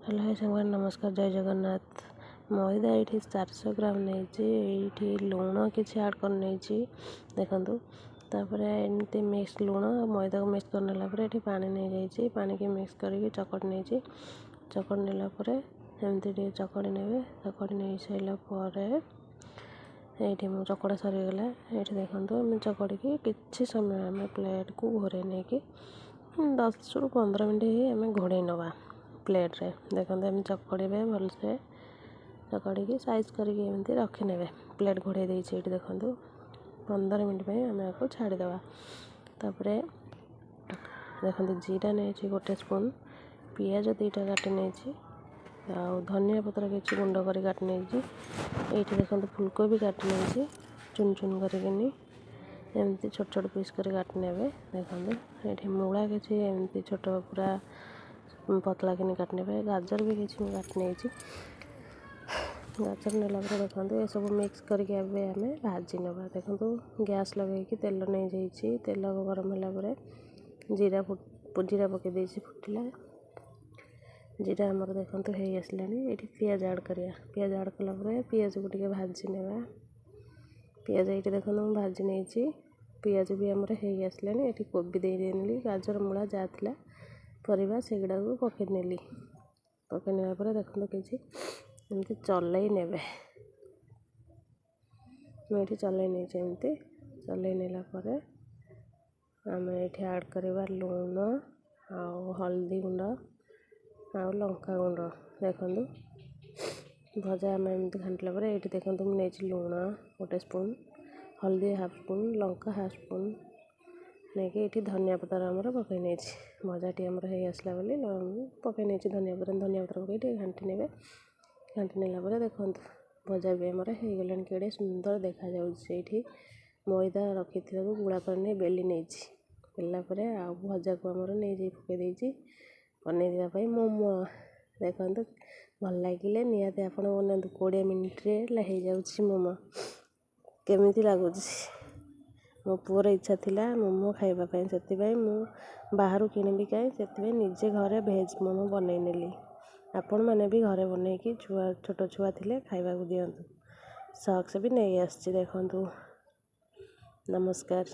Hello hi Sangwan नमस्कार जय जगन्नाथ। मैदा ये 400 ग्राम नहीं लुण किसी आड कर नहीं देखु तापर एमती मिक्स लुण मैदा को मिक्स कर ये पानी नहीं जाइए पानी की मिक्स करके चकड़ नहीं चकड़ नेलापर एमती चकड़ी ने चकड़ी नहीं सारापर ये मो चकड़ा सरीगला ये देखो आम चकड़ी कि समय आम प्लेट को घोरे नहीं कि 10 ରୁ 15 मिनट ही आम घोड़े नवा प्लेट रे देखो एम चकड़े भलसे चकड़ी साइज करके रखिने प्लेट घोड़े देखो देखो 15 मिनट आम आपको छाड़ीदे तापर देखो जीरा नहीं गोटे स्पून पियाज 2टा काटी नहीं धनिया पत्र किसी गुंड कर काटी नहीं ये देखो फुलकोबी काटी नहीं चुन चुन करके एमती छोट छोट पीस कर काटी ने देखो ये मूला किसी एमती छोट पूरा पतला कि काटने गाजर भी किसी काटी नहीं गाजर नेला देखो ये सब मिक्स करके आम भाजी नवा देखो गैस लगे तेल नहीं जाइए तेल गरम होगा जीरा जीरा पकई दे फुटिला जीरा आमर देखो हो आसला ये पियाज आड करिया पियाज आड कलापर पियाज को टे भाजी नेवा पियाज ये देखो भाजी नहीं पियाज भी आमर हो आसला ये कोबी देदेली गाजर मूला जहाँ था परिवा से गुड़ा को पकई नेली पकई नेला देखो किसी एमती चलई ने मुझे चलई नहीं एमती चलई नेलापर आम ये आड करवा लुण हल्दी गुंड आ लंका गुंड देखो भजा आम एमती घाटिला ये देखो मुझे लुण गोटे स्पून हल्दी half spoon Lanka half spoon नहीं ये धनिया पतर आमर पकई नहीं भजाटी आमर हो आसला पकई नहीं धनिया पतर पकई घाटी ने घाटी नेला देखो भजा भी आमर हो गला केड़े सुंदर देखा जाए मैदा रखी गुड़ा कर नहीं बेली नहीं बेलापर आ भजा को आमर नहीं पकई देती बन देवाई मोमो देखो भल लगे निहती आप बनातु 20 मिनिट्रे हो जाऊँ मोमो केमी लगुच मो पुअर इच्छा थिला मोमो खाइबापी से बाहर किणी कहीं निजे घरे भेज मोमो बनई नेली आपण मैंने भी घरे बनईकी छुआ छोट छुआ थिले खाइबा दिंतु सॉक्स भी नहीं आसी देखु नमस्कार।